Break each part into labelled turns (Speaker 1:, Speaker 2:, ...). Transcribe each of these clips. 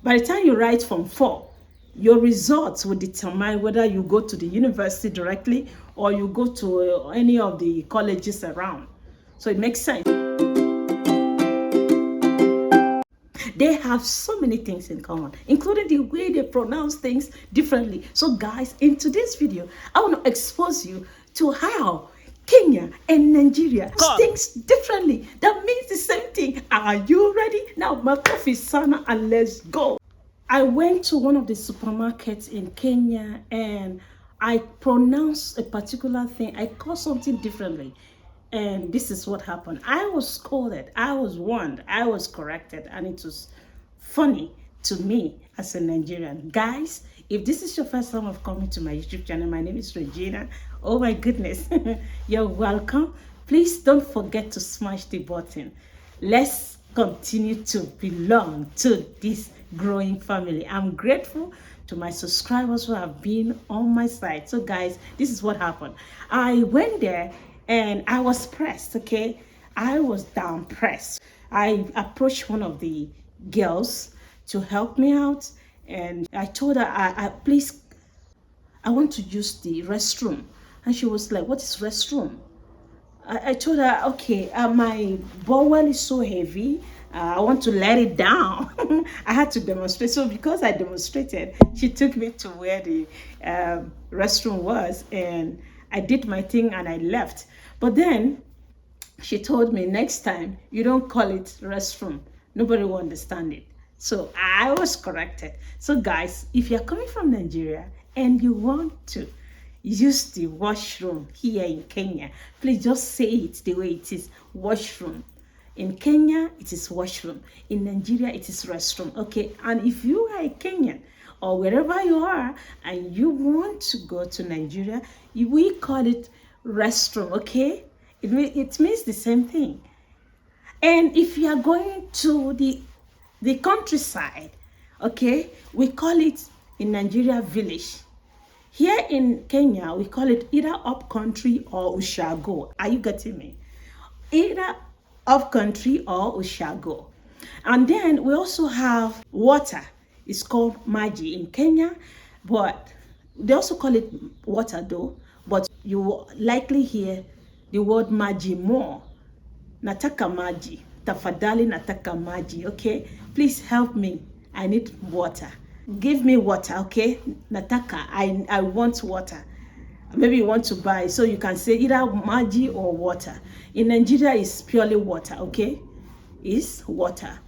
Speaker 1: By the time you write from 4, your results will determine whether you go to the university directly or you go to any of the colleges around. So it makes sense. They have so many things in common, including the way they pronounce things differently. So guys, in today's video, I want to expose you to how Kenya and Nigeria things differently. That means the same thing. Are you ready? Now, my coffee sana and let's go. I went to one of the supermarkets in Kenya and I pronounced a particular thing. I called something differently. And this is what happened. I was scolded, I was warned, I was corrected, and it was funny to me as a Nigerian. Guys, if this is your first time of coming to my YouTube channel, my name is Regina. Oh my goodness, you're welcome. Please don't forget to smash the button. Let's continue to belong to this growing family. I'm grateful to my subscribers who have been on my side. So guys, this is what happened. I went there and I was pressed, okay? I was down pressed. I approached one of the girls to help me out and I told her, please, I want to use the restroom. And she was like, what is restroom? I told her, okay, my bowel is so heavy. I want to let it down. I had to demonstrate. So because I demonstrated, she took me to where the restroom was and I did my thing and I left. But then she told me, next time you don't call it restroom. Nobody will understand it. So I was corrected. So guys, if you're coming from Nigeria and you want to use the washroom here in Kenya, please just say it the way it is, washroom. In Kenya, it is washroom. In Nigeria, it is restroom, okay? And if you are a Kenyan or wherever you are and you want to go to Nigeria, we call it restroom, okay? It means the same thing. And if you are going to the countryside, okay, we call it in Nigeria village. Here in Kenya, we call it either up country or ushago. Are you getting me? Either up country or ushago. And then we also have water. It's called maji in Kenya, but they also call it water though. But you will likely hear the word maji more. Nataka maji. Tafadhali nataka maji, okay? Please help me. I need water. Give me water, okay? Nataka, I want water. Maybe you want to buy, so you can say either maji or water. In Nigeria, it's purely water, okay? It's water.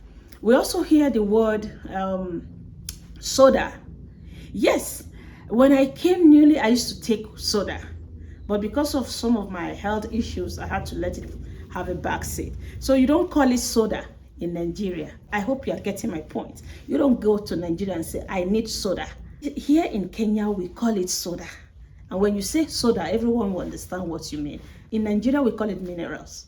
Speaker 1: We also hear the word soda. Yes, when I came newly, I used to take soda. But because of some of my health issues, I had to let it have a back seat. So you don't call it soda in Nigeria. I hope you are getting my point. You don't go to Nigeria and say, I need soda. Here in Kenya, we call it soda. And when you say soda, everyone will understand what you mean. In Nigeria, we call it minerals.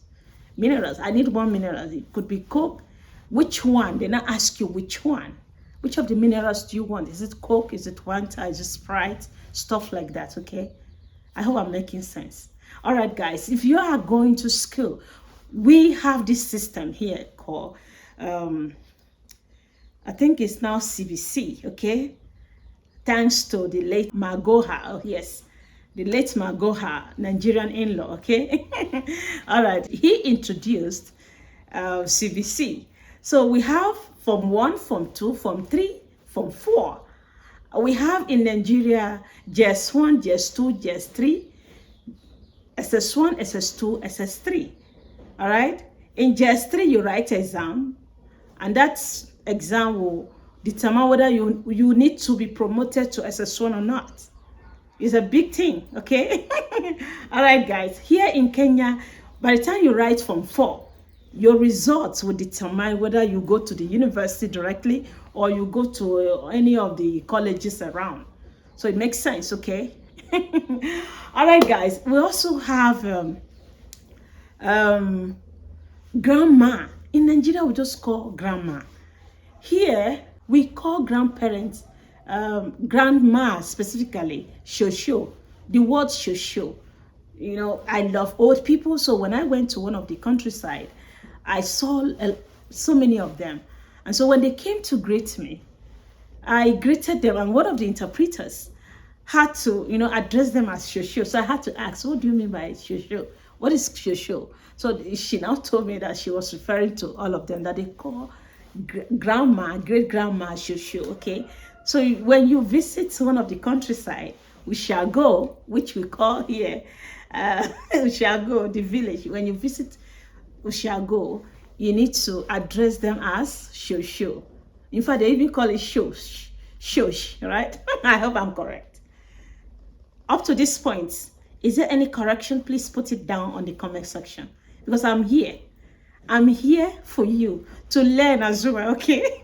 Speaker 1: Minerals, I need one mineral. It could be Coke. Which one? They now ask you which one. Which of the minerals do you want? Is it Coke? Is it Fanta? Is it Sprite? Stuff like that, okay? I hope I'm making sense. All right, guys, if you are going to school, we have this system here called, I think it's now CBC, okay? Thanks to the late Magoha, oh yes, the late Magoha, Nigerian in-law, okay? All right, he introduced CBC. So we have Form 1, Form 2, Form 3, Form 4. We have in Nigeria JS1, JS2, JS3, SS1, SS2, SS3. All right? In JS3, you write exam, and that exam will determine whether you need to be promoted to SS1 or not. It's a big thing, okay? All right, guys. Here in Kenya, by the time you write Form 4, your results will determine whether you go to the university directly or you go to any of the colleges around. So it makes sense, okay? All right, guys. We also have grandma. In Nigeria, we just call grandma. Here, we call grandparents, grandma specifically, shosho. The word shosho. You know, I love old people. So when I went to one of the countryside, I saw so many of them. And so when they came to greet me, I greeted them, and one of the interpreters had to, address them as shosho. So I had to ask, what do you mean by shosho? What is shosho? So she now told me that she was referring to all of them, that they call grandma, great grandma shosho. Okay, so when you visit one of the countryside, we shall go, which we call here, we shall go, the village. When you visit we shall go, you need to address them as shosho. In fact, they even call it shosh, shosh, right? I hope I'm correct. Up to this point, is there any correction? Please put it down on the comment section, because I'm here. I'm here for you to learn as well, okay?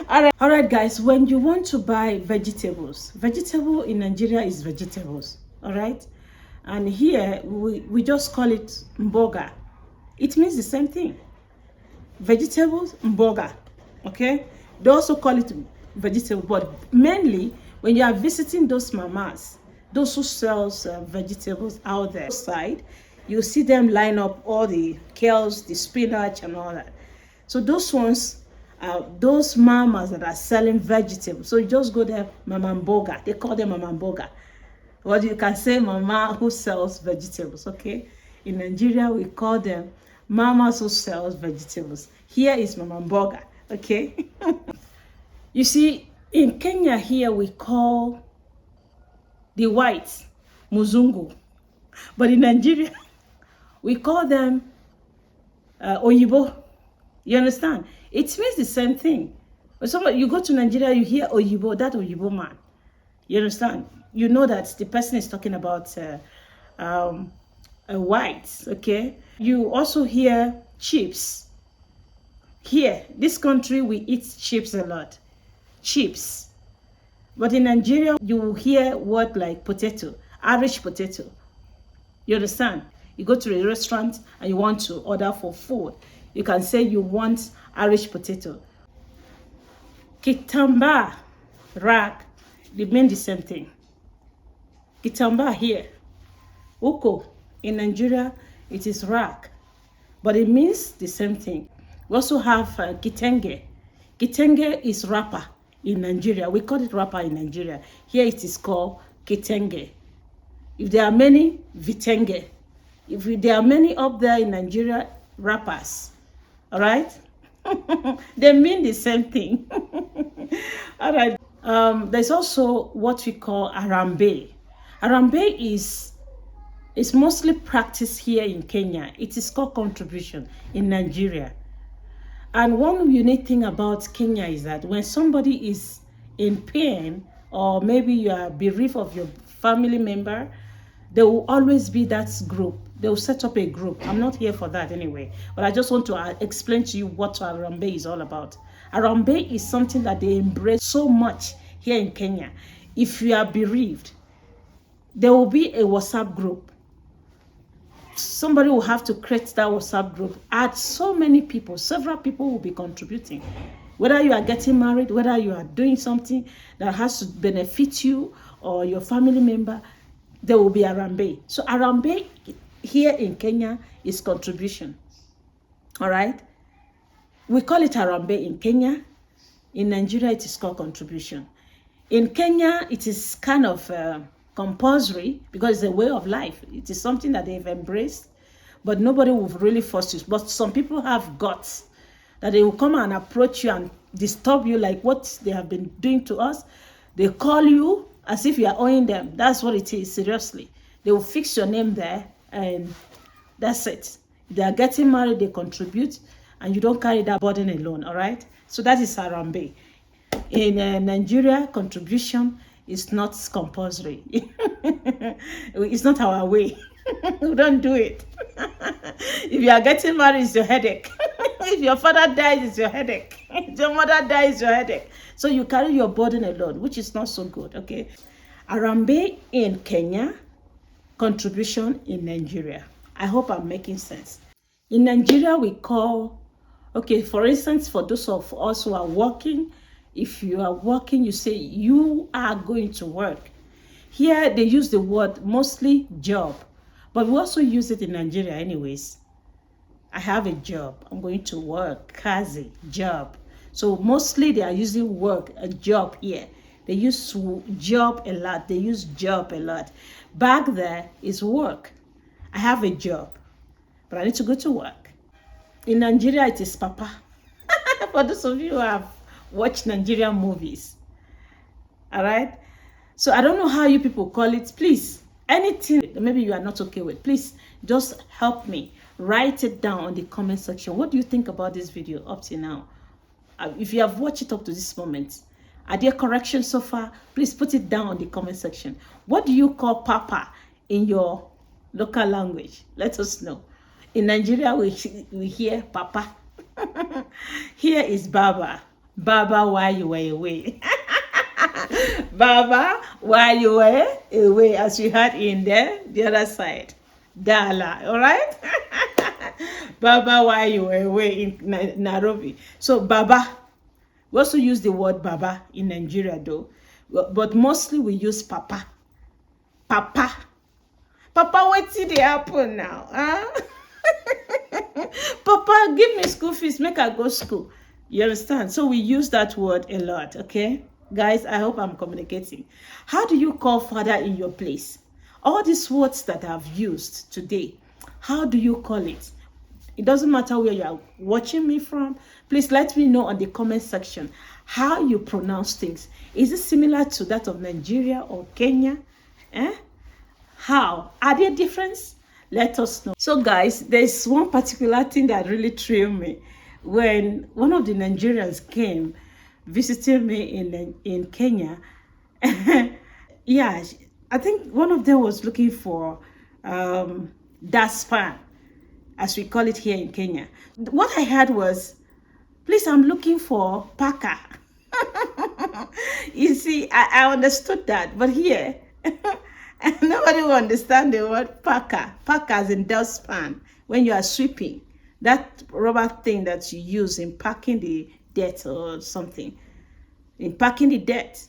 Speaker 1: All right, guys, when you want to buy vegetables, vegetable in Nigeria is vegetables, all right? And here, we just call it mboga. It means the same thing. Vegetables, mboga, okay? They also call it vegetable, but mainly when you are visiting those mamas, those who sells vegetables out there side, you see them line up all the kales, the spinach, and all that. So those ones, those mamas that are selling vegetables. So you just go there, mama mboga. They call them mama mboga. Or you can say mama who sells vegetables, okay? In Nigeria, we call them mamas who sells vegetables. Here is mama mboga, okay? You see, in Kenya here, we call the whites muzungu. But in Nigeria, we call them oyibo. You understand? It means the same thing. When somebody, you go to Nigeria, you hear oyibo, that oyibo man. You understand? You know that the person is talking about whites, okay? You also hear chips. Here, this country, we eat chips a lot. Chips. But in Nigeria, you hear word like potato, Irish potato. You understand? You go to a restaurant and you want to order for food. You can say you want Irish potato. Kitamba, rag, they mean the same thing. Kitamba here. Uko, in Nigeria, it is rag. But it means the same thing. We also have kitenge. Kitenge is wrapper in Nigeria. We call it wrapper in Nigeria. Here it is called kitenge. If there are many, vitenge. If there are many up there in Nigeria, wrappers. All right? They mean the same thing. All right. There's also what we call arambe. Arambe is mostly practiced here in Kenya. It is called contribution in Nigeria. And one unique thing about Kenya is that when somebody is in pain, or maybe you are bereaved of your family member, there will always be that group. They will set up a group. I'm not here for that anyway, but I just want to explain to you what arambe is all about. Arambe is something that they embrace so much here in Kenya. If you are bereaved, there will be a WhatsApp group. Somebody will have to create that WhatsApp group. Add so many people, several people will be contributing. Whether you are getting married, whether you are doing something that has to benefit you or your family member, there will be arambe. So arambe here in Kenya is contribution. All right? We call it arambe in Kenya. In Nigeria, it is called contribution. In Kenya, it is kind of compulsory because it's a way of life. It is something that they've embraced, but nobody will really force you. But some people have guts that they will come and approach you and disturb you like what they have been doing to us. They call you as if you are owing them. That's what it is, seriously. They will fix your name there and that's it. If they are getting married, they contribute and you don't carry that burden alone, all right? So that is arambe. In Nigeria, contribution is not compulsory. It's not our way. We don't do it. If you are getting married, it's your headache. If your father dies, it's your headache. If your mother dies, it's your headache. So you carry your burden alone, which is not so good, okay? Arambe in Kenya, contribution in Nigeria. I hope I'm making sense. In Nigeria, we call, okay, for instance, for those of us who are working, if you are working, you say you are going to work. Here, they use the word mostly job, but we also use it in Nigeria anyways. I have a job. I'm going to work. Kazi, job. So mostly they are using work, a job here. They use job a lot. They use job a lot. Back there is work. I have a job, but I need to go to work. In Nigeria, it is papa. For those of you who have watched Nigerian movies. All right? So I don't know how you people call it. Please, anything maybe you are not okay with, please just help me. Write it down on the comment section. What do you think about this video up to now? If you have watched it up to this moment, are there corrections so far? Please put it down on the comment section. What do you call papa in your local language? Let us know. In Nigeria, we hear papa. Here is baba. Baba, while you were away. Baba, while you were away, as we had in the other side. Dala, all right? Baba, while you were away in Nairobi. So, Baba. We also use the word Baba in Nigeria, though. But mostly we use Papa. Papa. Papa, what did happen now? Huh? Papa, give me school fees. Make I go school. You understand? So we use that word a lot, okay? Guys, I hope I'm communicating. How do you call father in your place? All these words that I've used today, how do you call it? It doesn't matter where you are watching me from. Please let me know on the comment section how you pronounce things. Is it similar to that of Nigeria or Kenya? How? Are there differences? Let us know. So guys, there's one particular thing that really thrilled me. When one of the Nigerians came visiting me in Kenya, yeah, I think one of them was looking for daspan, as we call it here in Kenya. What I heard was, please, I'm looking for paka. You see, I understood that, but here, nobody will understand the word paka. Paka is in dustpan. When you are sweeping, that rubber thing that you use in packing the dirt or something, in packing the dirt.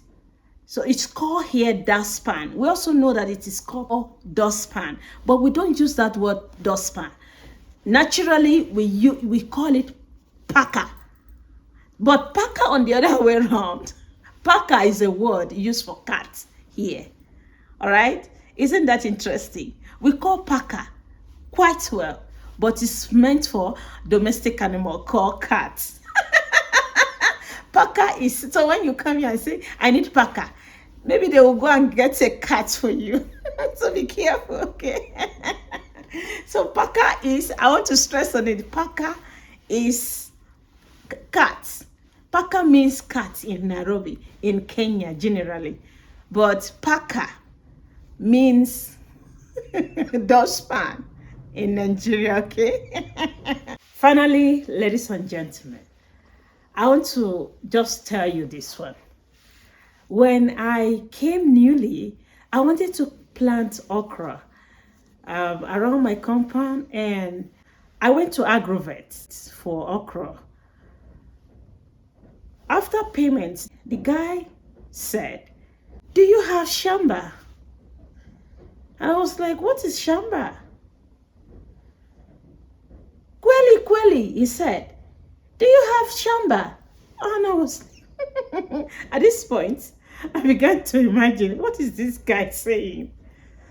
Speaker 1: So it's called here dustpan. We also know that it is called dustpan, but we don't use that word dustpan. Naturally, we call it paka. But paka on the other way around. Paka is a word used for cat here. All right? Isn't that interesting? We call paka quite well, but it's meant for domestic animal called cats. Paka is, so when you come here and say, I need paka, maybe they will go and get a cat for you. So be careful, okay? So paka is, I want to stress on it, paka is cat. Paka means cat in Nairobi, in Kenya generally. But paka means dustpan in Nigeria, okay? Finally, ladies and gentlemen, I want to just tell you this one. When I came newly, I wanted to plant okra around my compound, and I went to Agrovet for okra. After payment, the guy said, do you have shamba? And I was like, what is shamba? Kweli, he said, do you have shamba? And I was at this point, I began to imagine, what is this guy saying?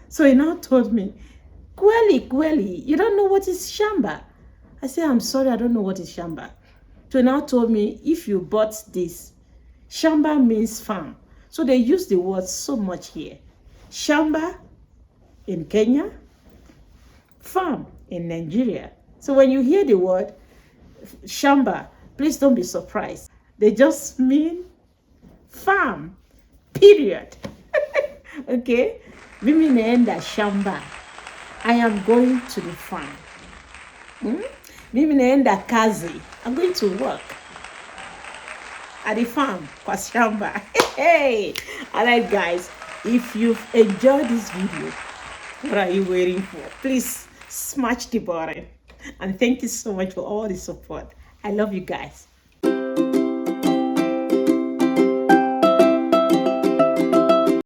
Speaker 1: So he now told me, Kweli, you don't know what is shamba? I said, I'm sorry, I don't know what is shamba. So he now told me, if you bought this, shamba means farm. So they use the word so much here. Shamba in Kenya, farm in Nigeria. So when you hear the word shamba, please don't be surprised. They just mean farm, period. Okay? Mimi naenda shamba. I am going to the farm. Mimi naenda kazi. I'm going to work at the farm, kwa shamba. Hey! Alright guys, if you've enjoyed this video, what are you waiting for? Please smash the button. And thank you so much for all the support. I love you guys.